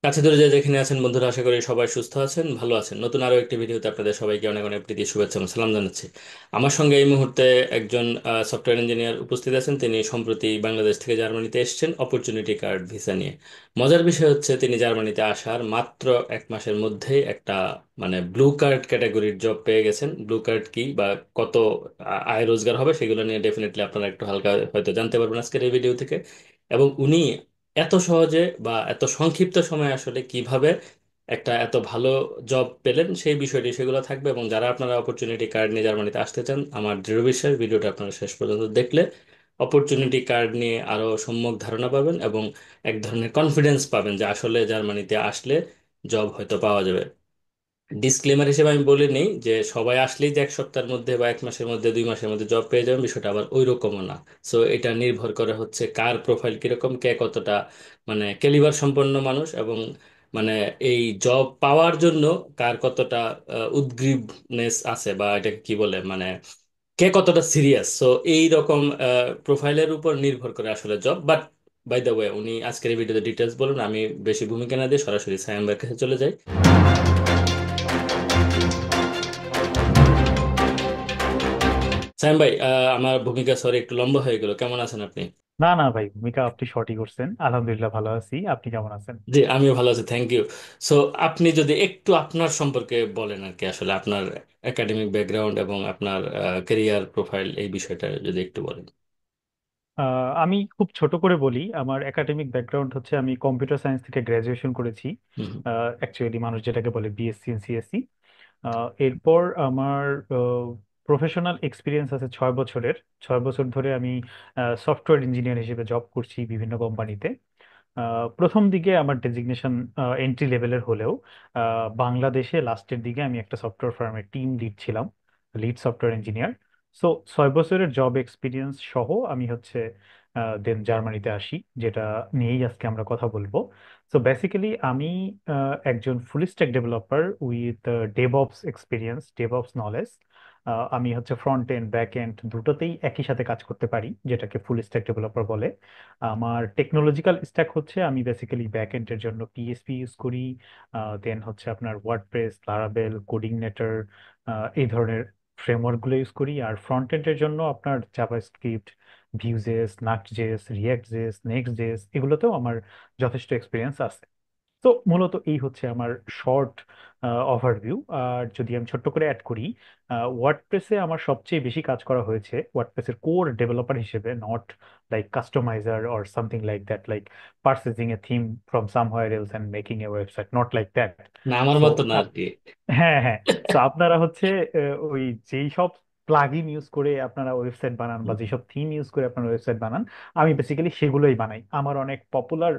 কাছে দূরে যে যেখানে আছেন বন্ধুরা, আশা করি সবাই সুস্থ আছেন, ভালো আছেন। নতুন আরো একটি ভিডিওতে আপনাদের সবাইকে অনেক অনেক প্রীতি, শুভেচ্ছা এবং সালাম জানাচ্ছি। আমার সঙ্গে এই মুহূর্তে একজন সফটওয়্যার ইঞ্জিনিয়ার উপস্থিত আছেন। তিনি সম্প্রতি বাংলাদেশ থেকে জার্মানিতে এসেছেন অপরচুনিটি কার্ড ভিসা নিয়ে। মজার বিষয় হচ্ছে, তিনি জার্মানিতে আসার মাত্র 1 মাসের মধ্যেই একটা মানে ব্লু কার্ড ক্যাটাগরির জব পেয়ে গেছেন। ব্লু কার্ড কি বা কত আয় রোজগার হবে সেগুলো নিয়ে ডেফিনেটলি আপনারা একটু হালকা হয়তো জানতে পারবেন আজকের এই ভিডিও থেকে। এবং উনি এত সহজে বা এত সংক্ষিপ্ত সময়ে আসলে কিভাবে একটা এত ভালো জব পেলেন সেই বিষয়টি সেগুলো থাকবে। এবং যারা আপনারা অপরচুনিটি কার্ড নিয়ে জার্মানিতে আসতে চান, আমার দৃঢ় বিশ্বাস ভিডিওটা আপনারা শেষ পর্যন্ত দেখলে অপরচুনিটি কার্ড নিয়ে আরো সম্যক ধারণা পাবেন এবং এক ধরনের কনফিডেন্স পাবেন যে আসলে জার্মানিতে আসলে জব হয়তো পাওয়া যাবে। ডিসক্লেমার হিসেবে আমি বলে নেই যে সবাই আসলেই যে 1 সপ্তাহের মধ্যে বা 1 মাসের মধ্যে 2 মাসের মধ্যে জব পেয়ে যাবেন, বিষয়টা আবার ওই রকমও না। সো এটা নির্ভর করে হচ্ছে কার প্রোফাইল কিরকম, কে কতটা মানে ক্যালিবার সম্পন্ন মানুষ, এবং মানে এই জব পাওয়ার জন্য কার কতটা উদ্গ্রীবনেস আছে, বা এটাকে কি বলে মানে কে কতটা সিরিয়াস। সো এই রকম প্রোফাইলের উপর নির্ভর করে আসলে job. But by the way, উনি আজকের এই ভিডিওতে ডিটেলস বলুন, আমি বেশি ভূমিকা না দিয়ে সরাসরি সায়াম ভাইয়ের কাছে চলে যাই। সাইম ভাই, আমার ভূমিকা সরি একটু লম্বা হয়ে গেল, কেমন আছেন আপনি? না না ভাই, ভূমিকা আপনি সঠিক করছেন। আলহামদুলিল্লাহ ভালো আছি। আপনি কেমন আছেন? জি, আমিও ভালো আছি, থ্যাংক ইউ। সো আপনি যদি একটু আপনার সম্পর্কে বলেন আর কি, আসলে আপনার একাডেমিক ব্যাকগ্রাউন্ড এবং আপনার ক্যারিয়ার প্রোফাইল, এই বিষয়টা যদি একটু বলেন। আমি খুব ছোট করে বলি, আমার একাডেমিক ব্যাকগ্রাউন্ড হচ্ছে আমি কম্পিউটার সায়েন্স থেকে গ্র্যাজুয়েশন করেছি। হুম। অ্যাকচুয়ালি মানুষ যেটাকে বলে বিএসসি সিএসসি। এরপর আমার প্রফেশনাল এক্সপিরিয়েন্স আছে 6 বছরের। 6 বছর ধরে আমি সফটওয়্যার ইঞ্জিনিয়ার হিসেবে জব করছি বিভিন্ন কোম্পানিতে। প্রথম দিকে আমার ডেজিগনেশন এন্ট্রি লেভেলের হলেও বাংলাদেশে লাস্টের দিকে আমি একটা সফটওয়্যার ফার্মের টিম লিড ছিলাম, লিড সফটওয়্যার ইঞ্জিনিয়ার। সো 6 বছরের জব এক্সপিরিয়েন্স সহ আমি হচ্ছে দেন জার্মানিতে আসি, যেটা নিয়েই আজকে আমরা কথা বলবো। সো বেসিক্যালি আমি একজন full stack developer with DevOps experience, DevOps knowledge. আমি হচ্ছে ফ্রন্ট এন্ড ব্যাক এন্ড দুটোতেই একই সাথে কাজ করতে পারি, যেটাকে ফুল স্ট্যাক ডেভেলপার বলে। আমার টেকনোলজিক্যাল স্ট্যাক হচ্ছে আমি বেসিক্যালি ব্যাক এন্ডের জন্য পিএসপি ইউজ করি। দেন হচ্ছে আপনার ওয়ার্ডপ্রেস, লারাভেল, কোডিংনেটর, এই ধরনের ফ্রেমওয়ার্ক গুলো ইউজ করি। আর ফ্রন্ট এন্ডের জন্য আপনার জাভাস্ক্রিপ্ট, ভিউজেস, নাক্সট.জেএস, রিয়াক্ট.জেএস, নেক্সট.জেএস, এগুলোতেও আমার যথেষ্ট এক্সপিরিয়েন্স আছে। তো মূলত এই হচ্ছে আমার শর্ট ওভারভিউ। আর যদি আমি ছোট্ট করে অ্যাড করি, ওয়ার্ডপ্রেসে আমার সবচেয়ে বেশি কাজ করা হয়েছে ওয়ার্ডপ্রেসের কোর ডেভেলপার হিসেবে, not like customiser or something like that, like purchasing A theme from সামহার else and making A website, not like that. না, আমার সো মতো না আর কি। হ্যাঁ হ্যাঁ, তো আপনারা হচ্ছে ওই যেই সব প্লাগইন ইউজ করে আপনারা ওয়েবসাইট বানান বা হুম, হুম। যেসব থিম ইউজ করে আপনারা ওয়েবসাইট বানান, আমি বেসিক্যালি সেগুলোই বানাই। আমার অনেক পপুলার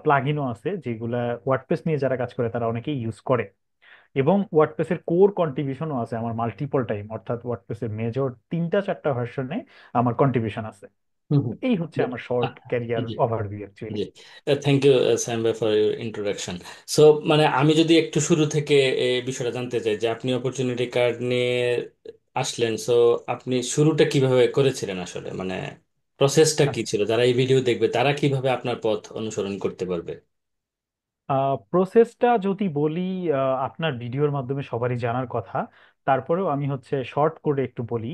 প্লাগইনও আছে যেগুলা ওয়ার্ডপ্রেস নিয়ে যারা কাজ করে তারা অনেকেই ইউজ করে। এবং ওয়ার্ডপ্রেসের কোর কন্ট্রিবিউশনও আছে আমার মাল্টিপল টাইম, অর্থাৎ ওয়ার্ডপ্রেসের মেজর 3টা 4টা ভার্সনে আমার কন্ট্রিবিউশন আছে। হুম, হুম। এই হচ্ছে আমার শর্ট আ- ক্যারিয়ার জি, ওভারভিউ অ্যাকচুয়ালি। জি। থ্যাংক ইউ স্যাম ভাই ফর ইউর ইন্ট্রোডাকশন। সো মানে আমি যদি একটু শুরু থেকে এই বিষয়টা জানতে চাই যে আপনি অপরচুনিটি কার্ড নিয়ে আসলেন, সো আপনি শুরুটা কিভাবে করেছিলেন আসলে, মানে প্রসেসটা কি ছিল, যারা এই ভিডিও দেখবে তারা কিভাবে আপনার পথ অনুসরণ করতে পারবে? প্রসেসটা যদি বলি, আপনার ভিডিওর মাধ্যমে সবারই জানার কথা, তারপরেও আমি হচ্ছে শর্ট করে একটু বলি।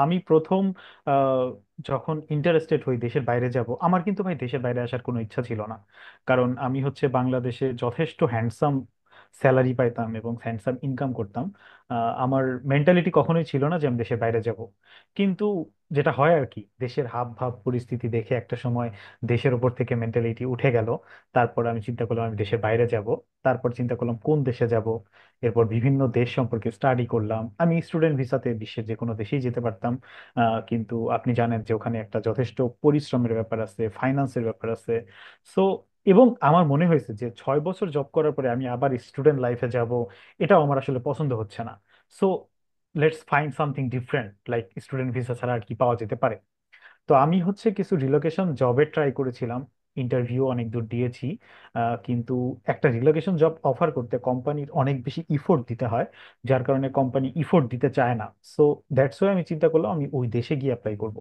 আমি প্রথম আহ, যখন ইন্টারেস্টেড হই দেশের বাইরে যাব, আমার কিন্তু ভাই দেশের বাইরে আসার কোনো ইচ্ছা ছিল না। কারণ আমি হচ্ছে বাংলাদেশে যথেষ্ট হ্যান্ডসাম স্যালারি পাইতাম এবং হ্যান্ডসাম ইনকাম করতাম। আমার মেন্টালিটি কখনোই ছিল না যে আমি দেশের বাইরে যাব। কিন্তু যেটা হয় আর কি, দেশের হাব ভাব পরিস্থিতি দেখে একটা সময় দেশের উপর থেকে মেন্টালিটি উঠে গেল। তারপর আমি চিন্তা করলাম আমি দেশের বাইরে যাব। তারপর চিন্তা করলাম কোন দেশে যাব। এরপর বিভিন্ন দেশ সম্পর্কে স্টাডি করলাম। আমি স্টুডেন্ট ভিসাতে বিশ্বের যে কোনো দেশেই যেতে পারতাম। কিন্তু আপনি জানেন যে ওখানে একটা যথেষ্ট পরিশ্রমের ব্যাপার আছে, ফাইন্যান্সের ব্যাপার আছে। সো এবং আমার মনে হয়েছে যে 6 বছর জব করার পরে আমি আবার স্টুডেন্ট লাইফে যাব, এটাও আমার আসলে পছন্দ হচ্ছে না। So let's find something different, like student visa ছাড়া আর কি পাওয়া যেতে পারে। তো আমি হচ্ছে কিছু রিলোকেশন জবে ট্রাই করেছিলাম ইন্টারভিউ অনেক দূর দিয়েছি। কিন্তু একটা রিলোকেশন জব অফার করতে কোম্পানির অনেক বেশি ইফোর্ট দিতে হয়, যার কারণে কোম্পানি ইফোর্ট দিতে চায় না। সো দ্যাটস ওয়াই আমি চিন্তা করলাম আমি ওই দেশে গিয়ে অ্যাপ্লাই করব।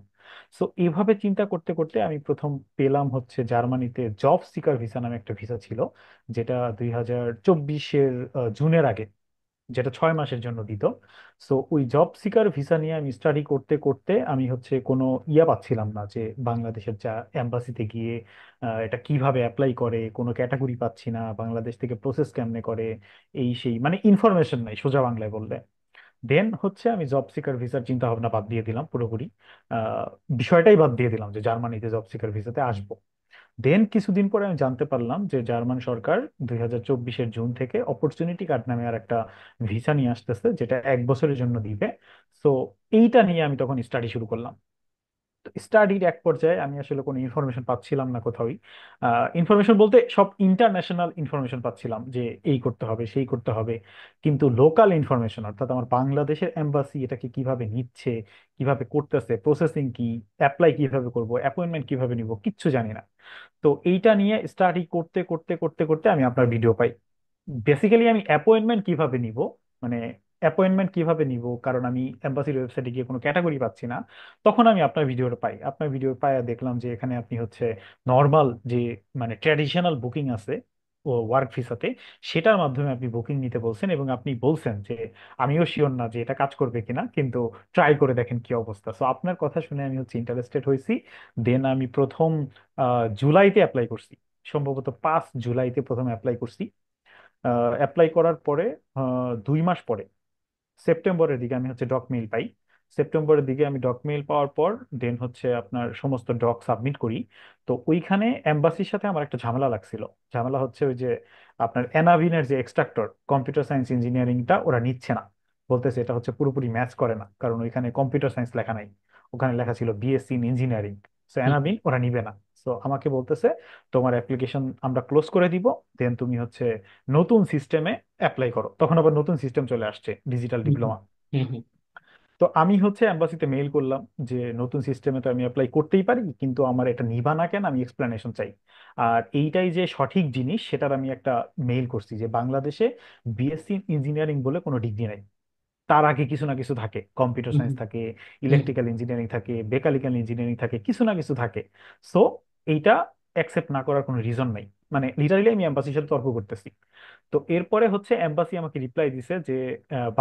সো এইভাবে চিন্তা করতে করতে আমি প্রথম পেলাম হচ্ছে জার্মানিতে জব সিকার ভিসা নামে একটা ভিসা ছিল, যেটা 2024-এর জুনের আগে, যেটা 6 মাসের জন্য দিত। সো ওই জব সিকার ভিসা নিয়ে আমি স্টাডি করতে করতে আমি হচ্ছে কোনো পাচ্ছিলাম না যে বাংলাদেশের যা এম্বাসিতে গিয়ে এটা কিভাবে অ্যাপ্লাই করে, কোনো ক্যাটাগরি পাচ্ছি না, বাংলাদেশ থেকে প্রসেস কেমনে করে, এই সেই মানে ইনফরমেশন নাই সোজা বাংলায় বললে। দেন হচ্ছে আমি জব সিকার ভিসার চিন্তা ভাবনা বাদ দিয়ে দিলাম পুরোপুরি। আহ, বিষয়টাই বাদ দিয়ে দিলাম যে জার্মানিতে জব সিকার ভিসাতে আসবো। দেন কিছুদিন পরে আমি জানতে পারলাম যে জার্মান সরকার 2024-এর জুন থেকে অপরচুনিটি কার্ড নামে আর একটা ভিসা নিয়ে আসতেছে, যেটা 1 বছরের জন্য দিবে। সো এইটা নিয়ে আমি তখন স্টাডি শুরু করলাম। স্টাডির এক পর্যায়ে আমি আসলে কোনো ইনফরমেশন পাচ্ছিলাম না কোথাওই। ইনফরমেশন বলতে সব ইন্টারন্যাশনাল ইনফরমেশন পাচ্ছিলাম যে এই করতে হবে সেই করতে হবে, কিন্তু লোকাল ইনফরমেশন অর্থাৎ আমার বাংলাদেশের এম্বাসি এটাকে কিভাবে নিচ্ছে, কিভাবে করতেছে, প্রসেসিং কি, অ্যাপ্লাই কিভাবে করব, অ্যাপয়েন্টমেন্ট কিভাবে নিব, কিচ্ছু জানি না। তো এইটা নিয়ে স্টাডি করতে করতে করতে করতে আমি আপনার ভিডিও পাই। বেসিক্যালি আমি অ্যাপয়েন্টমেন্ট কিভাবে নিব, মানে অ্যাপয়েন্টমেন্ট কিভাবে নিব, কারণ আমি এম্বাসির ওয়েবসাইটে গিয়ে কোনো ক্যাটাগরি পাচ্ছি না। তখন আমি আপনার ভিডিওটা পাই, আপনার ভিডিও পাই দেখলাম যে এখানে আপনি হচ্ছে নর্মাল যে মানে ট্র্যাডিশনাল বুকিং আছে ও ওয়ার্ক ভিসাতে, সেটার মাধ্যমে আপনি বুকিং নিতে বলছেন, এবং আপনি বলছেন যে আমিও শিওর না যে এটা কাজ করবে কিনা, কিন্তু ট্রাই করে দেখেন কি অবস্থা। সো আপনার কথা শুনে আমি হচ্ছে ইন্টারেস্টেড হয়েছি। দেন আমি প্রথম জুলাইতে অ্যাপ্লাই করছি, সম্ভবত 5 জুলাইতে প্রথম অ্যাপ্লাই করছি। অ্যাপ্লাই করার পরে 2 মাস পরে সেপ্টেম্বরের দিকে আমি হচ্ছে ডক মেইল পাই। সেপ্টেম্বরের দিকে আমি ডক মেইল পাওয়ার পর দেন হচ্ছে আপনার সমস্ত ডক সাবমিট করি। তো ওইখানে এম্বাসির সাথে আমার একটা ঝামেলা লাগছিল। ঝামেলা হচ্ছে ওই যে আপনার এনাভিনের যে এক্সট্রাক্টর কম্পিউটার সায়েন্স ইঞ্জিনিয়ারিংটা ওরা নিচ্ছে না, বলতেছে এটা হচ্ছে পুরোপুরি ম্যাচ করে না, কারণ ওইখানে কম্পিউটার সায়েন্স লেখা নাই, ওখানে লেখা ছিল বিএসসি ইন ইঞ্জিনিয়ারিং। সো এনাভিন ওরা নিবে না। সো আমাকে বলতেছে তোমার অ্যাপ্লিকেশন আমরা ক্লোজ করে দিব, দেন তুমি হচ্ছে নতুন সিস্টেমে অ্যাপ্লাই করো। তখন আবার নতুন সিস্টেম চলে আসছে, ডিজিটাল ডিপ্লোমা। তো আমি হচ্ছে এম্বাসিতে মেইল করলাম যে নতুন সিস্টেমে তো আমি অ্যাপ্লাই করতেই পারি, কিন্তু আমার এটা নিবা না কেন, আমি এক্সপ্লেনেশন চাই। আর এইটাই যে সঠিক জিনিস সেটার আমি একটা মেইল করছি যে বাংলাদেশে বিএসসি ইঞ্জিনিয়ারিং বলে কোনো ডিগ্রি নাই, তার আগে কিছু না কিছু থাকে, কম্পিউটার সায়েন্স থাকে, ইলেকট্রিক্যাল ইঞ্জিনিয়ারিং থাকে, মেকানিক্যাল ইঞ্জিনিয়ারিং থাকে, কিছু না কিছু থাকে। সো এইটা অ্যাকসেপ্ট না করার কোনো রিজন নাই, মানে লিটারালি আমি এম্বাসির সাথে তর্ক করতেছি। তো এরপরে হচ্ছে এম্বাসি আমাকে রিপ্লাই দিছে যে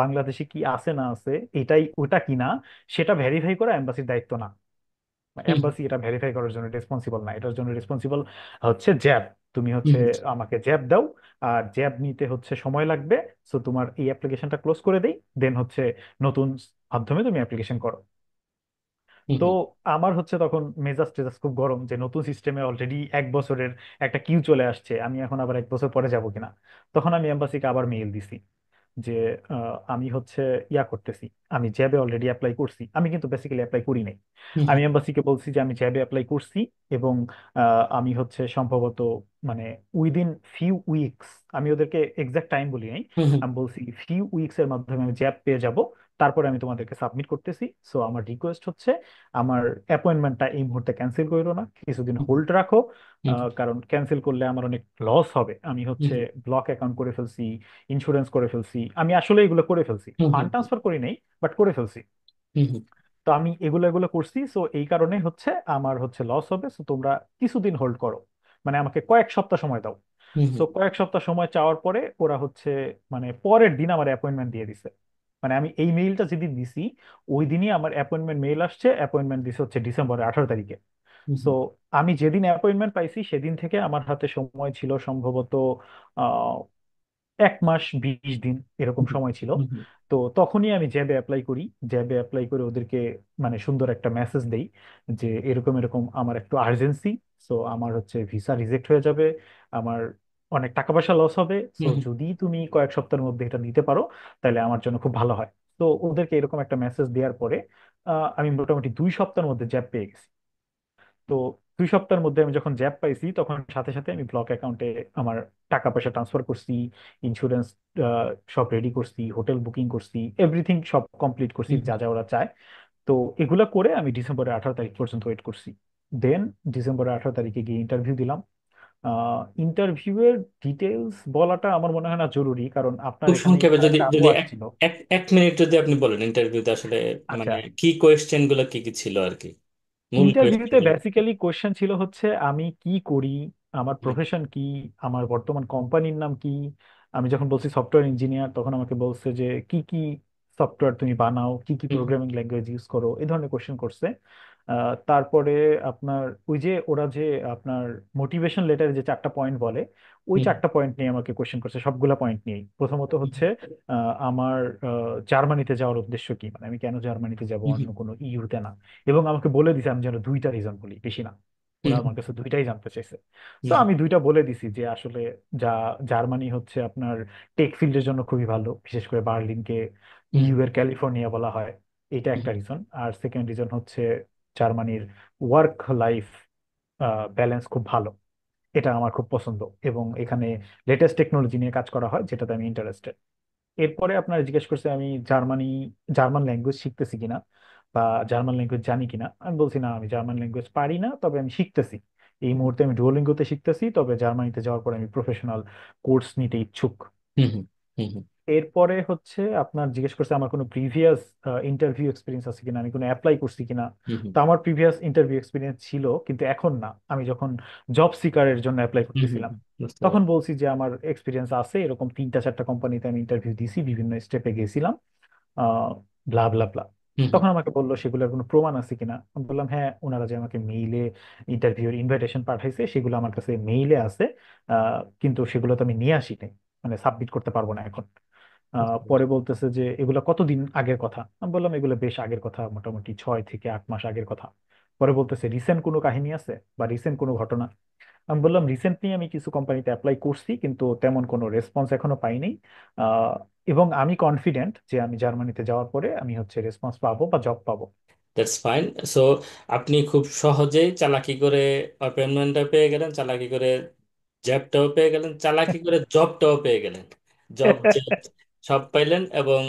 বাংলাদেশে কি আছে না আছে এটাই ওটা কিনা সেটা ভেরিফাই করা এম্বাসির দায়িত্ব না। এম্বাসি এটা ভেরিফাই করার জন্য রেসপন্সিবল না, এটার জন্য রেসপন্সিবল হচ্ছে জ্যাব। তুমি হচ্ছে আমাকে জ্যাব দাও, আর জ্যাব নিতে হচ্ছে সময় লাগবে। সো তোমার এই অ্যাপ্লিকেশনটা ক্লোজ করে দেই, দেন হচ্ছে নতুন মাধ্যমে তুমি অ্যাপ্লিকেশন করো। তো আমার হচ্ছে তখন মেজাজ টেজাজ খুব গরম যে নতুন সিস্টেমে অলরেডি 1 বছরের একটা কিউ চলে আসছে, আমি এখন আবার 1 বছর পরে যাব কিনা। তখন আমি এম্বাসিকে আবার মেইল দিছি যে আমি হচ্ছে ইয়া করতেছি, আমি জ্যাবে অলরেডি অ্যাপ্লাই করছি, আমি কিন্তু বেসিক্যালি অ্যাপ্লাই করি নাই। আমি এম্বাসিকে বলছি যে আমি জ্যাবে অ্যাপ্লাই করছি, এবং আমি হচ্ছে সম্ভবত মানে উইদিন ফিউ উইকস, আমি ওদেরকে এক্সাক্ট টাইম বলি নাই, আমি বলছি ফিউ উইকস এর মাধ্যমে আমি জ্যাব পেয়ে যাব, তারপরে আমি তোমাদেরকে সাবমিট করতেছি। সো আমার রিকোয়েস্ট হচ্ছে আমার অ্যাপয়েন্টমেন্টটা এই মুহূর্তে ক্যান্সেল করো না, কিছুদিন হোল্ড রাখো। কারণ ক্যান্সেল করলে আমার অনেক লস হবে। আমি হচ্ছে ব্লক অ্যাকাউন্ট করে ফেলছি, ইন্স্যুরেন্স করে ফেলছি, আমি আসলে এগুলো করে ফেলছি, ফান্ড ট্রান্সফার করি নাই বাট করে ফেলছি। তো আমি এগুলো এগুলো করছি, সো এই কারণে হচ্ছে আমার হচ্ছে লস হবে। সো তোমরা কিছুদিন হোল্ড করো, মানে আমাকে কয়েক সপ্তাহ সময় দাও। সো কয়েক সপ্তাহ সময় চাওয়ার পরে ওরা হচ্ছে মানে পরের দিন আমার অ্যাপয়েন্টমেন্ট দিয়ে দিছে। মানে আমি এই মেইলটা যেদিন দিছি ওই দিনই আমার অ্যাপয়েন্টমেন্ট মেইল আসছে, অ্যাপয়েন্টমেন্ট দিছে হচ্ছে ডিসেম্বরের 18 তারিখে। সো আমি যেদিন অ্যাপয়েন্টমেন্ট পাইছি সেদিন থেকে আমার হাতে সময় ছিল সম্ভবত 1 মাস 20 দিন এরকম সময় ছিল। তো তখনই আমি জ্যাবে অ্যাপ্লাই করি, জ্যাবে অ্যাপ্লাই করে ওদেরকে মানে সুন্দর একটা মেসেজ দেই যে এরকম এরকম আমার একটু আর্জেন্সি, সো আমার হচ্ছে ভিসা রিজেক্ট হয়ে যাবে, আমার অনেক টাকা পয়সা লস হবে, সো যদি তুমি কয়েক সপ্তাহের মধ্যে এটা দিতে পারো তাহলে আমার জন্য খুব ভালো হয়। তো ওদেরকে এরকম একটা মেসেজ দেওয়ার পরে আমি মোটামুটি 2 সপ্তাহের মধ্যে জ্যাব পেয়ে গেছি। তো 2 সপ্তাহের মধ্যে আমি যখন জ্যাব পাইছি তখন সাথে সাথে আমি ব্লক অ্যাকাউন্টে আমার টাকা পয়সা ট্রান্সফার করছি, ইন্স্যুরেন্স সব রেডি করছি, হোটেল বুকিং করছি, এভরিথিং সব কমপ্লিট করছি যা যা ওরা চায়। তো এগুলা করে আমি ডিসেম্বরের 18 তারিখ পর্যন্ত ওয়েট করছি। দেন ডিসেম্বরের 18 তারিখে গিয়ে ইন্টারভিউ দিলাম। ইন্টারভিউয়ের ডিটেলস বলাটা আমার মনে হয় না জরুরি, কারণ আপনার খুব এখানে সংক্ষেপে যদি আরেকটা আপু যদি এক আসছিল। এক এক মিনিট যদি আপনি বলেন ইন্টারভিউতে আসলে আচ্ছা, মানে কি কোয়েশ্চেন গুলো কি কি ছিল আর কি, মূল কোয়েশ্চেন ইন্টারভিউতে গুলো। বেসিক্যালি কোশ্চেন ছিল হচ্ছে আমি কি করি, আমার হুম প্রফেশন কি, আমার বর্তমান কোম্পানির নাম কি। আমি যখন বলছি সফটওয়্যার ইঞ্জিনিয়ার, তখন আমাকে বলছে যে কি কি সফটওয়্যার তুমি বানাও, কি কি হুম প্রোগ্রামিং ল্যাঙ্গুয়েজ ইউজ করো, এই ধরনের কোশ্চেন করছে। তারপরে আপনার ওই যে ওরা যে আপনার মোটিভেশন লেটারে যে 4টা পয়েন্ট বলে, ওই হুম 4টা পয়েন্ট নিয়ে আমাকে কোশ্চেন করছে, সবগুলা পয়েন্ট নিয়েই। প্রথমত হুম হচ্ছে আমার জার্মানিতে যাওয়ার উদ্দেশ্য কি, মানে আমি কেন জার্মানিতে যাব, হুম অন্য কোনো ইউতে না। এবং আমাকে বলে দিছে আমি যেন 2টা রিজন বলি, বেশি না। ওরা হুম আমার কাছে 2টাই জানতে চাইছে। তো হুম আমি 2টা বলে দিছি যে আসলে যা জার্মানি হচ্ছে আপনার টেক ফিল্ডের জন্য খুবই ভালো, বিশেষ করে বার্লিনকে হুম ইইউ এর ক্যালিফোর্নিয়া বলা হয়। এটা হুম একটা রিজন। আর সেকেন্ড রিজন হচ্ছে জার্মানির ওয়ার্ক লাইফ ব্যালেন্স খুব ভালো, এটা আমার খুব পছন্দ। এবং এখানে লেটেস্ট টেকনোলজি নিয়ে কাজ করা হয়, যেটাতে আমি ইন্টারেস্টেড। এরপরে আপনার জিজ্ঞেস করছে আমি জার্মান ল্যাঙ্গুয়েজ শিখতেছি কিনা, বা জার্মান ল্যাঙ্গুয়েজ জানি কিনা। আমি বলছি না, আমি জার্মান ল্যাঙ্গুয়েজ পারি না, তবে আমি শিখতেছি। এই মুহূর্তে আমি ডুওলিঙ্গোতে শিখতেছি, তবে জার্মানিতে যাওয়ার পরে আমি প্রফেশনাল কোর্স নিতে ইচ্ছুক। হুম হুম হুম হুম এরপরে হচ্ছে আপনার জিজ্ঞেস করছে আমার কোনো প্রিভিয়াস ইন্টারভিউ এক্সপিরিয়েন্স আছে কিনা, আমি কোনো অ্যাপ্লাই করছি কিনা। হুম হুম তো আমার প্রিভিয়াস ইন্টারভিউ এক্সপিরিয়েন্স ছিল, কিন্তু এখন না। আমি যখন জব সিকারের জন্য অ্যাপ্লাই হুম হুম করতেছিলাম, হুম, বুঝতে তখন পারছি। বলছি যে আমার এক্সপিরিয়েন্স আছে, এরকম 3টা 4টা কোম্পানিতে আমি ইন্টারভিউ দিছি, বিভিন্ন স্টেপে গেছিলাম, ব্লা ব্লা ব্লা। হুম হুম তখন আমাকে বললো সেগুলোর কোনো প্রমাণ আছে কিনা। আমি বললাম হ্যাঁ, ওনারা যে আমাকে মেইলে ইন্টারভিউর ইনভাইটেশন পাঠাইছে সেগুলো আমার কাছে মেইলে আছে, কিন্তু সেগুলো তো আমি নিয়ে আসি নাই, মানে সাবমিট করতে পারবো না এখন। বুঝতে পরে পারছি। বলতেছে যে এগুলা কতদিন আগের কথা। আমি বললাম এগুলো বেশ আগের কথা, মোটামুটি 6 থেকে 8 মাস আগের কথা। পরে বলতেছে রিসেন্ট কোনো কাহিনী আছে বা রিসেন্ট কোনো ঘটনা। আমি বললাম রিসেন্টলি আমি কিছু কোম্পানিতে অ্যাপ্লাই করছি, কিন্তু তেমন কোনো রেসপন্স এখনো পাইনি। আহ, এবং আমি কনফিডেন্ট যে আমি জার্মানিতে যাওয়ার পরে আমি হচ্ছে রেসপন্স পাবো বা জব পাবো। That's fine. সো আপনি খুব সহজেই চালাকি করে অ্যাপয়েন্টমেন্টটা পেয়ে গেলেন, চালাকি করে জ্যাবটাও পেয়ে গেলেন, চালাকি করে জবটাও পেয়ে গেলেন। জব জ্যাব সব পাইলেন। এবং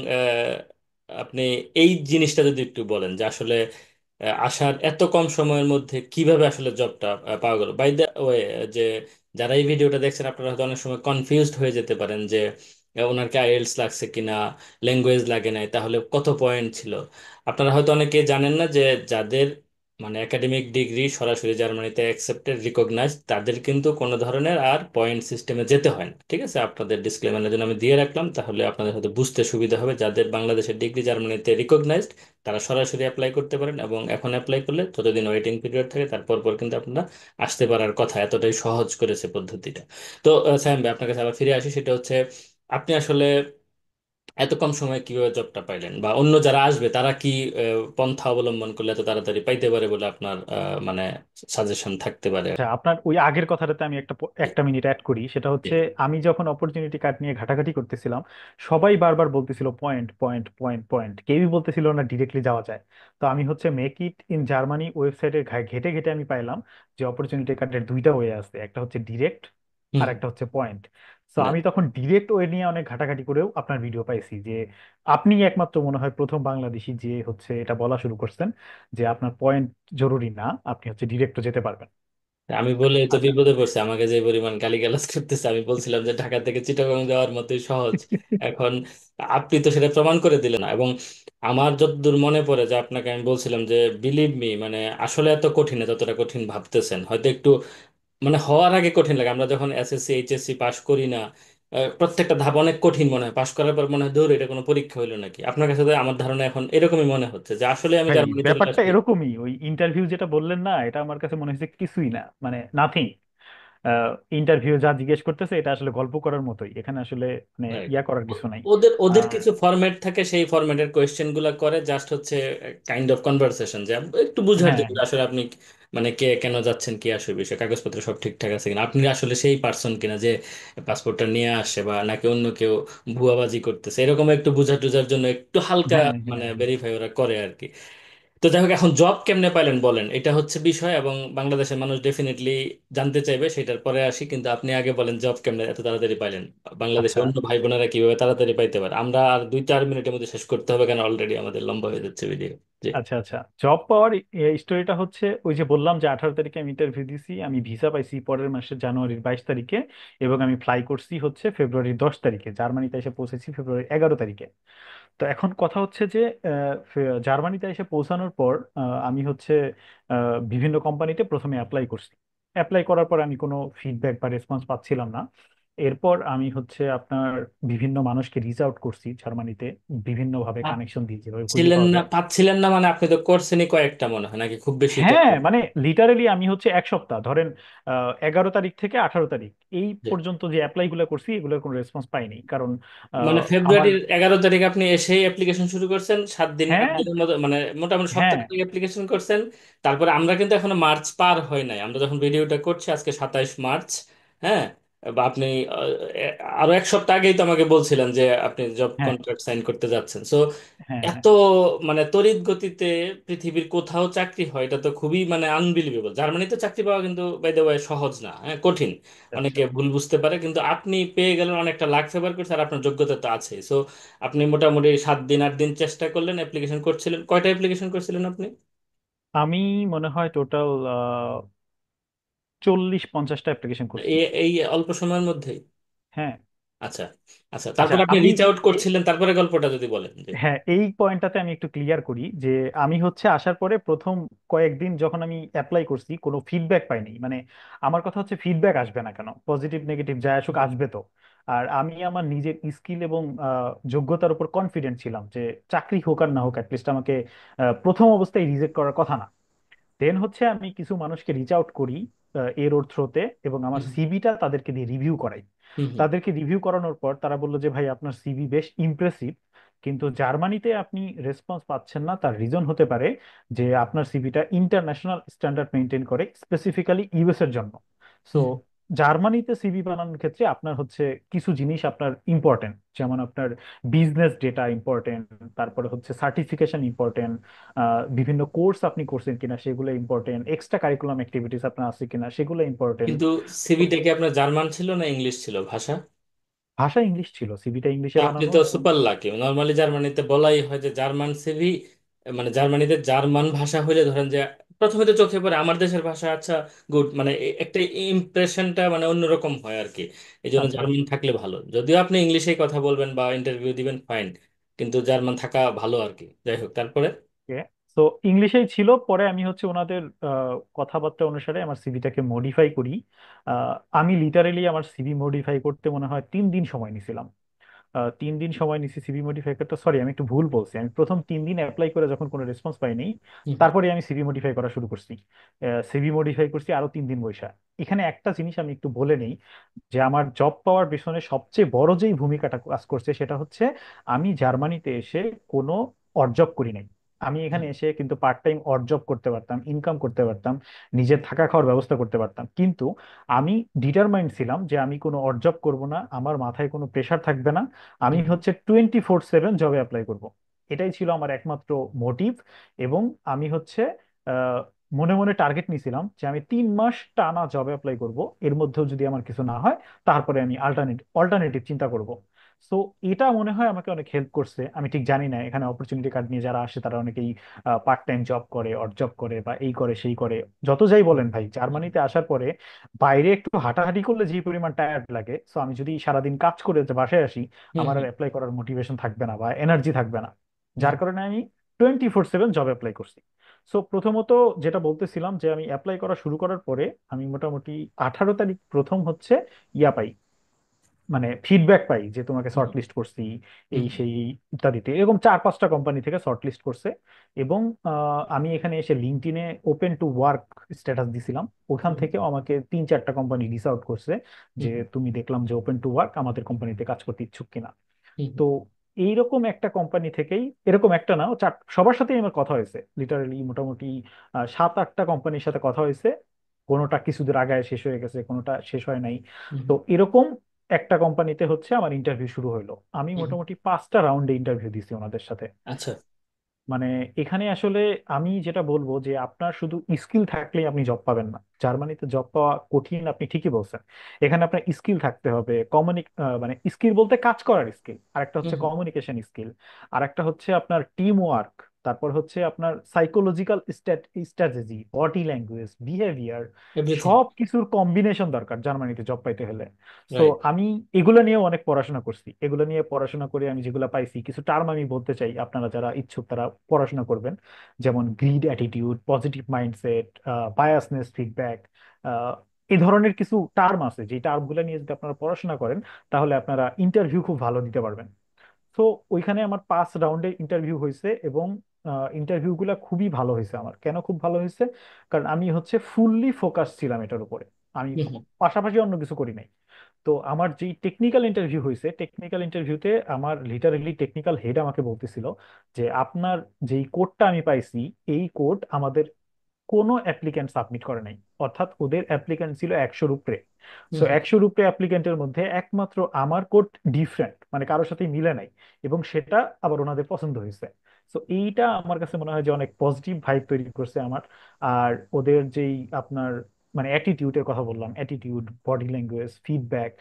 আপনি এই জিনিসটা যদি একটু বলেন যে আসলে আসার এত কম সময়ের মধ্যে কিভাবে আসলে জবটা পাওয়া গেল। বাই দ্য ওয়ে, যে যারা এই ভিডিওটা দেখছেন আপনারা হয়তো অনেক সময় কনফিউজড হয়ে যেতে পারেন যে ওনার কি আইএলটিএস লাগছে কিনা, ল্যাঙ্গুয়েজ লাগে নাই, তাহলে কত পয়েন্ট ছিল। আপনারা হয়তো অনেকে জানেন না যে যাদের মানে একাডেমিক ডিগ্রি সরাসরি জার্মানিতে অ্যাকসেপ্টেড রিকগনাইজ, তাদের কিন্তু কোনো ধরনের আর পয়েন্ট সিস্টেমে যেতে হয় না। ঠিক আছে, আপনাদের ডিসক্লেমারের জন্য আমি দিয়ে রাখলাম, তাহলে আপনাদের হয়তো বুঝতে সুবিধা হবে। যাদের বাংলাদেশের ডিগ্রি জার্মানিতে রিকগনাইজড তারা সরাসরি অ্যাপ্লাই করতে পারেন, এবং এখন অ্যাপ্লাই করলে যতদিন ওয়েটিং পিরিয়ড থাকে তারপর পর কিন্তু আপনারা আসতে পারার কথা। এতটাই সহজ করেছে পদ্ধতিটা। তো সায়েম ভাই, আপনার কাছে আবার ফিরে আসি, সেটা হচ্ছে আপনি আসলে এত কম সময়ে কিভাবে জবটা পাইলেন, বা অন্য যারা আসবে তারা কি পন্থা অবলম্বন করলে এত তাড়াতাড়ি পাইতে পারে বলে আপনার মানে সাজেশন থাকতে পারে? আচ্ছা, আপনার ওই আগের কথাটাতে আমি একটা মিনিট অ্যাড করি। সেটা হচ্ছে আমি যখন অপরচুনিটি কার্ড নিয়ে ঘাটাঘাটি করতেছিলাম, সবাই বারবার বলতেছিল পয়েন্ট পয়েন্ট পয়েন্ট পয়েন্ট, কেউই বলতেছিল না ডিরেক্টলি যাওয়া যায়। তো আমি হচ্ছে মেক ইট ইন জার্মানি ওয়েবসাইটে ঘেটে ঘেটে আমি পাইলাম যে অপরচুনিটি কার্ডের 2টা ওয়ে আছে, একটা হচ্ছে ডিরেক্ট আর হুম একটা হচ্ছে পয়েন্ট। তো আমি তখন ডিরেক্ট ওয়ে নিয়ে অনেক ঘাটাঘাটি করেও আপনার ভিডিও পাইছি যে আপনি একমাত্র মনে হয় প্রথম বাংলাদেশি যে হচ্ছে এটা বলা শুরু করছেন যে আপনার পয়েন্ট জরুরি না, আপনি হচ্ছে ডিরেক্টও যেতে পারবেন। আমি বলে তো আচ্ছা। বিপদে পড়ছে, আমাকে যে পরিমাণ গালিগালাজ করতেছে। আমি বলছিলাম যে ঢাকা থেকে চিটাগাং যাওয়ার মতোই সহজ। এখন আপনি তো সেটা প্রমাণ করে দিলেন না। এবং আমার যতদূর মনে পড়ে যে আপনাকে আমি বলছিলাম যে বিলিভ মি, মানে আসলে এত কঠিন না যতটা কঠিন ভাবতেছেন। হয়তো একটু মানে হওয়ার আগে কঠিন লাগে, আমরা যখন এসএসসি এইচএসসি পাশ করি না, প্রত্যেকটা ধাপ অনেক কঠিন মনে হয়। পাশ করার পর মনে হয় দূর, এটা কোনো পরীক্ষা হইলো নাকি। আপনার কাছে তো আমার ধারণা এখন এরকমই মনে হচ্ছে যে আসলে আমি ভাই, জার্মানি চলে ব্যাপারটা আসছি। এরকমই, ওই ইন্টারভিউ যেটা বললেন না, এটা আমার কাছে মনে হচ্ছে কিছুই না, মানে নাথিং। ইন্টারভিউ যা জিজ্ঞেস করতেছে এটা আসলে গল্প করার মতোই, এখানে আসলে মানে ইয়া করার কিছু নাই। ওদের ওদের আর কিছু ফরম্যাট থাকে, সেই ফরম্যাটের কোয়েশ্চেন গুলো করে, জাস্ট হচ্ছে কাইন্ড অফ কনভারসেশন, যে একটু বুঝার হ্যাঁ, জন্য যে আসলে আপনি মানে কে কেন যাচ্ছেন, কি আসবে বিষয়, কাগজপত্র সব ঠিকঠাক আছে কিনা, আপনি আসলে সেই পার্সন কিনা যে পাসপোর্টটা নিয়ে আসে, বা নাকি অন্য কেউ ভুয়াবাজি করতেছে, এরকম একটু বুঝা টুজার জন্য একটু হালকা হ্যাঁ, হ্যাঁ, মানে হ্যাঁ। ভেরিফাই ওরা করে আর কি। তো যাই হোক, এখন জব কেমনে পাইলেন বলেন, এটা হচ্ছে বিষয়, এবং বাংলাদেশের মানুষ ডেফিনেটলি জানতে চাইবে, সেটার পরে আসি। কিন্তু আপনি আগে বলেন জব কেমনে এত তাড়াতাড়ি পাইলেন, বাংলাদেশের আচ্ছা অন্য ভাই বোনেরা কিভাবে তাড়াতাড়ি পাইতে পারে। আমরা আর 2-4 মিনিটের মধ্যে শেষ করতে হবে, কেন অলরেডি আমাদের লম্বা হয়ে যাচ্ছে ভিডিও। জি। আচ্ছা আচ্ছা, জব পাওয়ার স্টোরিটা হচ্ছে ওই যে বললাম যে 18 তারিখে আমি ইন্টারভিউ দিছি, আমি ভিসা পাইছি পরের মাসের জানুয়ারির 22 তারিখে, এবং আমি ফ্লাই করছি হচ্ছে ফেব্রুয়ারির 10 তারিখে, জার্মানিতে এসে পৌঁছেছি ফেব্রুয়ারির 11 তারিখে। তো এখন কথা হচ্ছে যে জার্মানিতে এসে পৌঁছানোর পর আমি হচ্ছে বিভিন্ন কোম্পানিতে প্রথমে অ্যাপ্লাই করছি। অ্যাপ্লাই করার পর আমি কোনো ফিডব্যাক বা রেসপন্স পাচ্ছিলাম না। এরপর আমি হচ্ছে আপনার বিভিন্ন মানুষকে রিচ আউট করছি জার্মানিতে, বিভিন্নভাবে কানেকশন দিয়ে যেভাবে খুঁজে পাচ্ছিলেন পাওয়া না, যায়। পাচ্ছিলেন না মানে আপনি তো করছেনই কয়েকটা মনে হয়, নাকি খুব বেশি তো? হ্যাঁ মানে লিটারেলি আমি হচ্ছে এক সপ্তাহ ধরেন 11 তারিখ থেকে 18 তারিখ এই পর্যন্ত যে অ্যাপ্লাই গুলো করছি এগুলোর কোনো রেসপন্স পাইনি, কারণ মানে আমার ফেব্রুয়ারির 11 তারিখ আপনি এসেই অ্যাপ্লিকেশন শুরু করছেন, 7 দিন হ্যাঁ 8 দিনের মতো, মানে মোটামুটি হ্যাঁ সপ্তাহ অ্যাপ্লিকেশন করছেন। তারপরে আমরা কিন্তু এখনো মার্চ পার হয় নাই, আমরা যখন ভিডিওটা করছি আজকে 27 মার্চ। হ্যাঁ। বা আপনি আরো এক সপ্তাহ আগেই তো আমাকে বলছিলেন যে আপনি জব হ্যাঁ কন্ট্রাক্ট সাইন করতে যাচ্ছেন। সো হ্যাঁ এত হ্যাঁ মানে তড়িৎ গতিতে পৃথিবীর কোথাও চাকরি হয়, এটা তো খুবই মানে আনবিলিভেবল। জার্মানিতে চাকরি পাওয়া কিন্তু বাই দ্য ওয়ে সহজ না, হ্যাঁ কঠিন। আচ্ছা। অনেকে ভুল বুঝতে পারে, কিন্তু আপনি পেয়ে গেলেন, অনেকটা লাক ফেভার করছে, আর আপনার যোগ্যতা তো আছে। সো আপনি মোটামুটি 7 দিন 8 দিন চেষ্টা করলেন, অ্যাপ্লিকেশন করছিলেন। কয়টা অ্যাপ্লিকেশন করছিলেন আপনি? আমি মনে হয় টোটাল 40-50টা অ্যাপ্লিকেশন করছি। এই অল্প সময়ের মধ্যেই? হ্যাঁ। আচ্ছা। আচ্ছা, আচ্ছা তারপর আপনি আমি রিচ আউট করছিলেন, তারপরে গল্পটা যদি বলেন যে। হ্যাঁ এই পয়েন্টটাতে আমি একটু ক্লিয়ার করি যে আমি হচ্ছে আসার পরে প্রথম কয়েকদিন যখন আমি অ্যাপ্লাই করছি কোনো ফিডব্যাক পাইনি, মানে আমার কথা হচ্ছে ফিডব্যাক আসবে না কেন, পজিটিভ নেগেটিভ যা আসুক আসবে তো। আর আমি আমার নিজের স্কিল এবং যোগ্যতার উপর কনফিডেন্ট ছিলাম যে চাকরি হোক আর না হোক অ্যাটলিস্ট আমাকে প্রথম অবস্থায় রিজেক্ট করার কথা না। দেন হচ্ছে আমি কিছু মানুষকে রিচ আউট করি এর ওর থ্রোতে, এবং আমার হুম সিভিটা তাদেরকে দিয়ে রিভিউ করাই। হুম হুম তাদেরকে রিভিউ করানোর পর তারা বললো যে ভাই আপনার সিভি বেশ ইমপ্রেসিভ, কিন্তু জার্মানিতে আপনি রেসপন্স পাচ্ছেন না, তার রিজন হতে পারে যে আপনার সিভিটা ইন্টারন্যাশনাল স্ট্যান্ডার্ড মেনটেন করে, স্পেসিফিক্যালি ইউএস এর জন্য। সো হুম জার্মানিতে সিভি বানানোর ক্ষেত্রে আপনার হচ্ছে কিছু জিনিস আপনার ইম্পর্টেন্ট, যেমন আপনার বিজনেস ডেটা ইম্পর্টেন্ট, তারপরে হচ্ছে সার্টিফিকেশন ইম্পর্টেন্ট, বিভিন্ন কোর্স আপনি করছেন কিনা সেগুলো ইম্পর্টেন্ট, এক্সট্রা কারিকুলাম অ্যাক্টিভিটিস আপনার আছে কিনা সেগুলো ইম্পর্টেন্ট। কিন্তু সিভিটা কি আপনার জার্মান ছিল না ইংলিশ ছিল ভাষা? ভাষা ইংলিশ ছিল, সিভিটা তো ইংলিশে আপনি বানানো তো এবং সুপার লাকি। নর্মালি জার্মানিতে বলাই হয় যে জার্মান সিভি, মানে জার্মানিতে জার্মান ভাষা হইলে ধরেন যে প্রথমে তো চোখে পড়ে আমার দেশের ভাষা, আচ্ছা গুড, মানে একটা ইমপ্রেশনটা মানে অন্যরকম হয় আর কি। এই জন্য আচ্ছা জার্মান থাকলে ভালো, যদিও আপনি ইংলিশেই কথা বলবেন বা ইন্টারভিউ দিবেন ফাইন, কিন্তু জার্মান থাকা ভালো আর কি। যাই হোক, তারপরে। তো ইংলিশেই ছিল, পরে আমি হচ্ছে ওনাদের কথাবার্তা অনুসারে আমার সিভিটাকে মডিফাই করি। আমি লিটারেলি আমার সিভি মডিফাই করতে মনে হয় 3 দিন সময় নিয়েছিলাম। 3 দিন সময় নিছি সিভি মডিফাই করতে, সরি আমি একটু ভুল বলছি, আমি প্রথম 3 দিন অ্যাপ্লাই করে যখন কোনো রেসপন্স পাইনি হুম তারপরে আমি সিভি মডিফাই করা শুরু করছি। সিভি মডিফাই করছি আরো 3 দিন বৈশা। এখানে একটা জিনিস আমি একটু বলে নেই, যে আমার জব পাওয়ার পেছনে সবচেয়ে বড় যেই ভূমিকাটা কাজ করছে সেটা হচ্ছে আমি জার্মানিতে এসে কোনো অড জব করি নাই। আমি এখানে এসে কিন্তু পার্ট টাইম অড জব করতে পারতাম, ইনকাম করতে পারতাম, নিজের থাকা খাওয়ার ব্যবস্থা করতে পারতাম, কিন্তু আমি ডিটারমাইন্ড ছিলাম যে আমি কোনো অড জব করবো না, আমার মাথায় কোনো প্রেশার থাকবে না, আমি হুম হচ্ছে 24/7 জবে অ্যাপ্লাই করব। এটাই ছিল আমার একমাত্র মোটিভ। এবং আমি হচ্ছে আহ, মনে মনে টার্গেট নিয়েছিলাম যে আমি 3 মাস টানা জবে অ্যাপ্লাই করব, এর মধ্যেও যদি আমার কিছু না হয় তারপরে আমি অল্টারনেটিভ চিন্তা করব। সো এটা মনে হয় আমাকে অনেক হেল্প করছে। আমি ঠিক জানি না এখানে অপরচুনিটি কার্ড নিয়ে যারা আসে তারা অনেকেই পার্ট টাইম জব করে, অড জব করে, বা এই করে সেই করে, যত যাই বলেন ভাই জার্মানিতে আসার পরে বাইরে একটু হাঁটাহাঁটি করলে যে পরিমাণ টায়ার্ড লাগে, সো আমি যদি সারাদিন কাজ করে যে বাসায় আসি হুম আমার আর হুম অ্যাপ্লাই করার মোটিভেশন থাকবে না বা এনার্জি থাকবে না। হুম যার কারণে আমি 24/7 জব অ্যাপ্লাই করছি। সো প্রথমত যেটা বলতেছিলাম যে আমি অ্যাপ্লাই করা শুরু করার পরে আমি মোটামুটি 18 তারিখ প্রথম হচ্ছে ইয়া পাই, মানে ফিডব্যাক পাই যে তোমাকে হুম শর্ট লিস্ট করছি, হুম এই সেই ইত্যাদিতে, এরকম 4-5টা কোম্পানি থেকে শর্ট লিস্ট করছে। এবং আমি এখানে এসে লিঙ্কডইনে ওপেন টু ওয়ার্ক স্ট্যাটাস দিছিলাম, ওখান হুম থেকেও আমাকে 3-4টা কোম্পানি রিচ আউট করছে যে হুম তুমি দেখলাম যে ওপেন টু ওয়ার্ক, আমাদের কোম্পানিতে কাজ করতে ইচ্ছুক কিনা। হুম তো এইরকম একটা কোম্পানি থেকেই, এরকম একটা না সবার সাথেই আমার কথা হয়েছে, লিটারালি মোটামুটি 7-8টা কোম্পানির সাথে কথা হয়েছে। কোনোটা কিছুদিন আগে শেষ হয়ে গেছে, কোনোটা শেষ হয় নাই। হুম তো এরকম একটা কোম্পানিতে হচ্ছে আমার ইন্টারভিউ শুরু হলো। আমি হুম। মোটামুটি 5টা রাউন্ডে ইন্টারভিউ দিছি ওনাদের সাথে। আচ্ছা। মানে এখানে আসলে আমি যেটা বলবো যে আপনার শুধু স্কিল থাকলেই আপনি জব পাবেন না। জার্মানিতে জব পাওয়া কঠিন, আপনি ঠিকই বলছেন। এখানে আপনার স্কিল থাকতে হবে, মানে স্কিল বলতে কাজ করার স্কিল, আর একটা হচ্ছে হুম হুম। কমিউনিকেশন স্কিল, আর একটা হচ্ছে আপনার টিম ওয়ার্ক, তারপর হচ্ছে আপনার psychological strategy, body language, behaviour, everything. সব কিছুর কম্বিনেশন দরকার জার্মানিতে জব পাইতে হলে। So right. আমি এগুলো নিয়ে অনেক পড়াশোনা করছি, এগুলো নিয়ে পড়াশোনা করে আমি যেগুলো পাইছি কিছু টার্ম আমি বলতে চাই, আপনারা যারা ইচ্ছুক তারা পড়াশোনা করবেন। যেমন grid attitude, positive mindset, biasness, feedback, এই ধরনের কিছু টার্ম আছে, যে টার্মগুলো নিয়ে যদি আপনারা পড়াশোনা করেন তাহলে আপনারা ইন্টারভিউ খুব ভালো দিতে পারবেন। তো ওইখানে আমার 5 রাউন্ডে ইন্টারভিউ হয়েছে, এবং ইন্টারভিউ গুলা খুবই ভালো হয়েছে। আমার কেন খুব ভালো হয়েছে, কারণ আমি হচ্ছে ফুললি ফোকাস ছিলাম এটার উপরে, আমি হুম হুম। পাশাপাশি অন্য কিছু করি নাই। তো আমার যেই টেকনিক্যাল ইন্টারভিউ হয়েছে, টেকনিক্যাল ইন্টারভিউতে আমার লিটারেলি টেকনিক্যাল হেড আমাকে বলতেছিল যে আপনার যেই কোডটা আমি পাইছি, এই কোড আমাদের কোনো অ্যাপ্লিক্যান্ট সাবমিট করে নাই। অর্থাৎ ওদের অ্যাপ্লিক্যান্ট ছিল 100-র উপরে। হুম সো হুম। 100-র উপরে অ্যাপ্লিক্যান্টের মধ্যে একমাত্র আমার কোড ডিফারেন্ট, মানে কারোর সাথে মিলে নাই, এবং সেটা আবার ওনাদের পছন্দ হয়েছে। সো এইটা আমার কাছে মনে হয় যে অনেক পজিটিভ ভাইব তৈরি করছে আমার। আর ওদের যেই আপনার মানে অ্যাটিটিউডের কথা বললাম, অ্যাটিটিউড, বডি ল্যাঙ্গুয়েজ, ফিডব্যাক,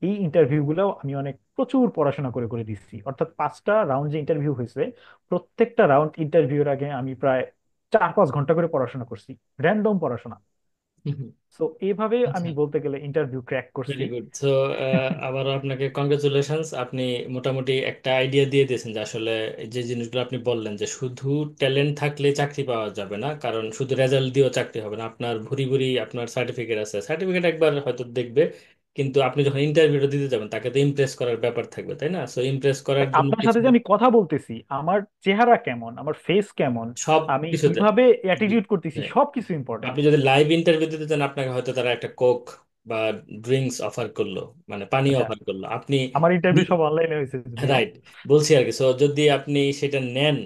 এই ইন্টারভিউ গুলো আমি অনেক প্রচুর পড়াশোনা করে করে দিচ্ছি। অর্থাৎ 5টা রাউন্ড যে ইন্টারভিউ হয়েছে, প্রত্যেকটা রাউন্ড ইন্টারভিউর আগে আমি প্রায় 4-5 ঘন্টা করে পড়াশোনা করছি, র্যান্ডম পড়াশোনা। হুম হুম। তো এইভাবে আচ্ছা। আমি বলতে গেলে ইন্টারভিউ ক্র্যাক করছি। Very good. সো আবারও আপনাকে কংগ্রেচুলেশনস, আপনি মোটামুটি একটা আইডিয়া দিয়ে দিয়েছেন যে আসলে যে জিনিসগুলো আপনি বললেন যে শুধু ট্যালেন্ট থাকলে চাকরি পাওয়া যাবে না, কারণ শুধু রেজাল্ট দিয়েও চাকরি হবে না। আপনার ভুরি ভুরি আপনার সার্টিফিকেট আছে, সার্টিফিকেট একবার হয়তো দেখবে, কিন্তু আপনি যখন ইন্টারভিউটা দিতে যাবেন তাকে তো ইমপ্রেস করার ব্যাপার থাকবে, তাই না? সো ইমপ্রেস করার জন্য আপনার কিছু সাথে যে আমি কথা বলতেছি, আমার চেহারা কেমন, আমার ফেস কেমন, সব আমি কিছুতে। কিভাবে জি। অ্যাটিটিউড করতেছি, হ্যাঁ। সবকিছু ইম্পর্টেন্ট। আপনি যদি লাইভ ইন্টারভিউ দিতে চান, আপনাকে হয়তো তারা একটা কোক বা ড্রিঙ্কস অফার করলো, মানে পানি আচ্ছা, অফার করলো, আপনি আমার ইন্টারভিউ সব অনলাইনে হয়েছে যদিও। রাইট বলছি আর কি। সো যদি আপনি সেটা নেন,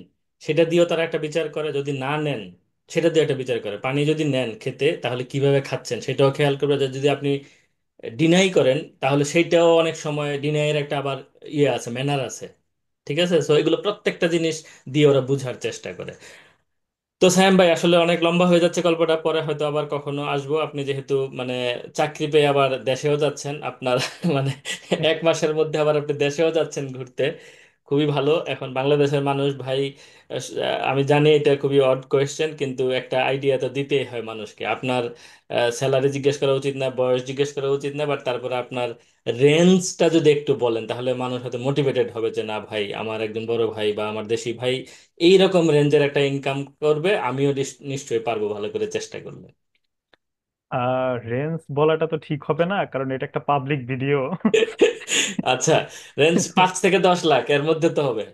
সেটা দিয়েও তারা একটা বিচার করে, যদি না নেন সেটা দিয়ে একটা বিচার করে। পানি যদি নেন খেতে, তাহলে কিভাবে খাচ্ছেন সেটাও খেয়াল করবে। যে যদি আপনি ডিনাই করেন, তাহলে সেইটাও অনেক সময় ডিনাইয়ের একটা আবার ইয়ে আছে, ম্যানার আছে। ঠিক আছে, সো এগুলো প্রত্যেকটা জিনিস দিয়ে ওরা বুঝার চেষ্টা করে। তো স্যাম ভাই, আসলে অনেক লম্বা হয়ে যাচ্ছে গল্পটা, পরে হয়তো আবার কখনো আসবো। আপনি যেহেতু মানে চাকরি পেয়ে আবার দেশেও যাচ্ছেন আপনার মানে 1 মাসের মধ্যে আবার আপনি দেশেও যাচ্ছেন ঘুরতে, খুবই ভালো। এখন বাংলাদেশের মানুষ ভাই, আমি জানি এটা খুবই অড কোয়েশ্চেন, কিন্তু একটা আইডিয়া তো দিতেই হয় মানুষকে। আপনার স্যালারি জিজ্ঞেস করা উচিত না, বয়স জিজ্ঞেস করা উচিত না, বাট তারপরে আপনার রেঞ্জটা যদি একটু বলেন, তাহলে মানুষ হয়তো মোটিভেটেড হবে যে না ভাই, আমার একজন বড় ভাই বা আমার দেশি ভাই এইরকম রেঞ্জের একটা ইনকাম করবে, আমিও নিশ্চয়ই পারবো ভালো করে চেষ্টা করলে। রেঞ্জ বলাটা তো ঠিক হবে না, কারণ এটা একটা পাবলিক ভিডিও। আচ্ছা, রেঞ্জ 5 থেকে 10 লাখ এর মধ্যে তো হবে।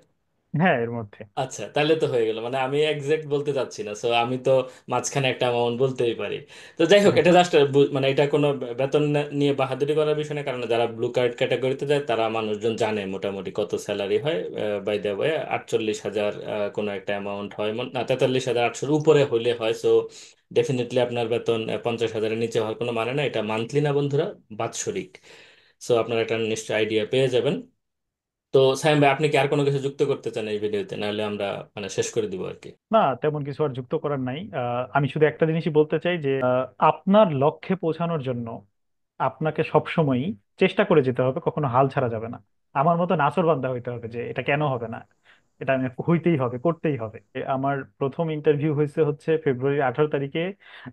হ্যাঁ, এর মধ্যে। আচ্ছা, তাহলে তো হয়ে গেল। মানে আমি এক্সাক্ট বলতে চাচ্ছি না, সো আমি তো মাঝখানে একটা অ্যামাউন্ট বলতেই পারি। তো যাই হোক, হ্যাঁ। এটা জাস্ট মানে এটা কোনো বেতন নিয়ে বাহাদুরি করার বিষয় না, কারণ যারা ব্লু কার্ড ক্যাটাগরিতে যায় তারা মানুষজন জানে মোটামুটি কত স্যালারি হয়। বাই দ্য ওয়ে 48,000 কোনো একটা অ্যামাউন্ট হয়, না 43,800 উপরে হইলে হয়। সো ডেফিনেটলি আপনার বেতন 50,000-এর নিচে হওয়ার কোনো মানে না। এটা মান্থলি না বন্ধুরা, বাৎসরিক। সো আপনারা একটা নিশ্চয় আইডিয়া পেয়ে যাবেন। তো সাইম ভাই, আপনি কি আর কোনো কিছু যুক্ত করতে চান এই ভিডিওতে, নাহলে আমরা মানে শেষ করে দিব আর কি? না, তেমন কিছু আর যুক্ত করার নাই। আমি শুধু একটা জিনিসই বলতে চাই যে আপনার লক্ষ্যে পৌঁছানোর জন্য আপনাকে সবসময়ই চেষ্টা করে যেতে হবে, কখনো হাল ছাড়া যাবে না। আমার মতো নাছোড়বান্দা হইতে হবে যে এটা কেন হবে না, এটা আমি হইতেই হবে, করতেই হবে। আমার প্রথম ইন্টারভিউ হয়েছে হচ্ছে ফেব্রুয়ারি 18 তারিখে,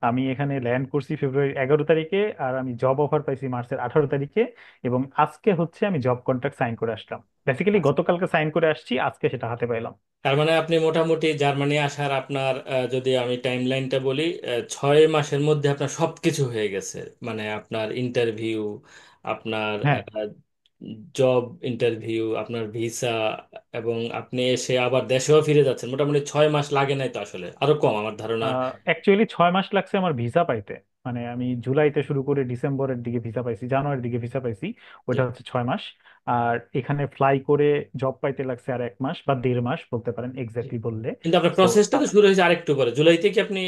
আমি এখানে ল্যান্ড করছি ফেব্রুয়ারি 11 তারিখে, আর আমি জব অফার পাইছি মার্চের 18 তারিখে, এবং আজকে হচ্ছে আমি জব কন্ট্রাক্ট সাইন করে আসলাম। বেসিক্যালি গতকালকে সাইন করে আসছি, আজকে সেটা হাতে পাইলাম। তার মানে আপনি মোটামুটি জার্মানি আসার আপনার যদি আমি টাইম লাইনটা বলি, 6 মাসের মধ্যে আপনার সবকিছু হয়ে গেছে। মানে আপনার ইন্টারভিউ, আপনার হ্যাঁ। জব ইন্টারভিউ, আপনার ভিসা, এবং আপনি এসে আবার দেশেও ফিরে যাচ্ছেন। মোটামুটি 6 মাস লাগে নাই তো, আসলে আরো কম আমার ধারণা। অ্যাকচুয়ালি 6 মাস লাগছে আমার ভিসা পাইতে। মানে আমি জুলাইতে শুরু করে ডিসেম্বরের দিকে ভিসা পাইছি, জানুয়ারির দিকে ভিসা পাইছি। জি। ওটা হচ্ছে 6 মাস। আর এখানে ফ্লাই করে জব পাইতে লাগছে আর 1 মাস বা 1.5 মাস বলতে পারেন জি। এক্স্যাক্টলি বললে। কিন্তু আপনার তো প্রসেসটা তো শুরু হয়েছে আরেকটু পরে, জুলাইতে কি আপনি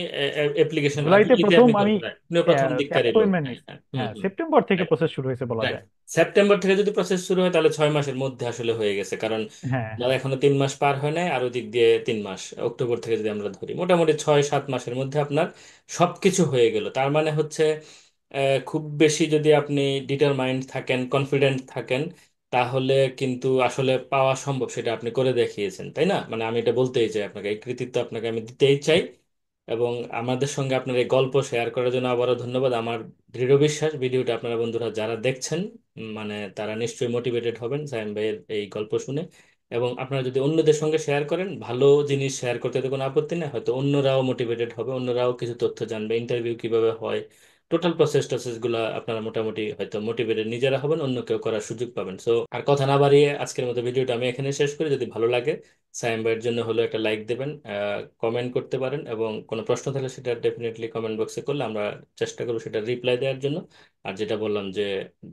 অ্যাপ্লিকেশন, জুলাইতে জুলাইতে প্রথম আপনি আমি করেন, রাইট? আপনিও প্রথম দিককারই লোক, অ্যাপয়েন্টমেন্ট হ্যাঁ নিছি। হ্যাঁ, হুম হ্যাঁ, হুম। সেপ্টেম্বর থেকে প্রসেস শুরু হয়েছে বলা রাইট। যায়। সেপ্টেম্বর থেকে যদি প্রসেস শুরু হয় তাহলে 6 মাসের মধ্যে আসলে হয়ে গেছে, কারণ হ্যাঁ, ধর হ্যাঁ, এখনো 3 মাস পার হয় নাই, আর ওই দিক দিয়ে 3 মাস, অক্টোবর থেকে যদি আমরা ধরি মোটামুটি 6-7 মাসের মধ্যে আপনার সবকিছু হয়ে গেল। তার মানে হচ্ছে খুব বেশি যদি আপনি ডিটারমাইন্ড থাকেন, কনফিডেন্ট থাকেন, তাহলে কিন্তু আসলে পাওয়া সম্ভব, সেটা আপনি করে দেখিয়েছেন, তাই না? মানে আমি এটা বলতেই চাই আপনাকে, এই কৃতিত্ব আপনাকে আমি দিতেই চাই। এবং আমাদের সঙ্গে আপনার এই গল্প শেয়ার করার জন্য আবারও ধন্যবাদ। আমার দৃঢ় বিশ্বাস ভিডিওটা আপনারা বন্ধুরা যারা দেখছেন, মানে তারা নিশ্চয়ই মোটিভেটেড হবেন সায়েম ভাইয়ের এই গল্প শুনে। এবং আপনারা যদি অন্যদের সঙ্গে শেয়ার করেন, ভালো জিনিস শেয়ার করতে তো কোনো আপত্তি নেই, হয়তো অন্যরাও মোটিভেটেড হবে, অন্যরাও কিছু তথ্য জানবে, ইন্টারভিউ কিভাবে হয়, টোটাল প্রসেস গুলা আপনারা মোটামুটি হয়তো মোটিভেটেড নিজেরা হবেন, অন্য কেউ করার সুযোগ পাবেন। সো আর কথা না বাড়িয়ে আজকের মতো ভিডিওটা আমি এখানে শেষ করি। যদি ভালো লাগে, সায়েম ভাইয়ের জন্য হলো একটা লাইক দেবেন, কমেন্ট করতে পারেন, এবং কোনো প্রশ্ন থাকলে সেটা ডেফিনেটলি কমেন্ট বক্সে করলে আমরা চেষ্টা করবো সেটা রিপ্লাই দেওয়ার জন্য। আর যেটা বললাম যে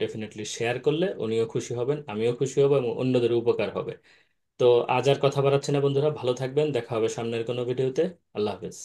ডেফিনেটলি শেয়ার করলে উনিও খুশি হবেন, আমিও খুশি হব, এবং অন্যদের উপকার হবে। তো আজ আর কথা বাড়াচ্ছি না বন্ধুরা, ভালো থাকবেন, দেখা হবে সামনের কোনো ভিডিওতে। আল্লাহ হাফেজ।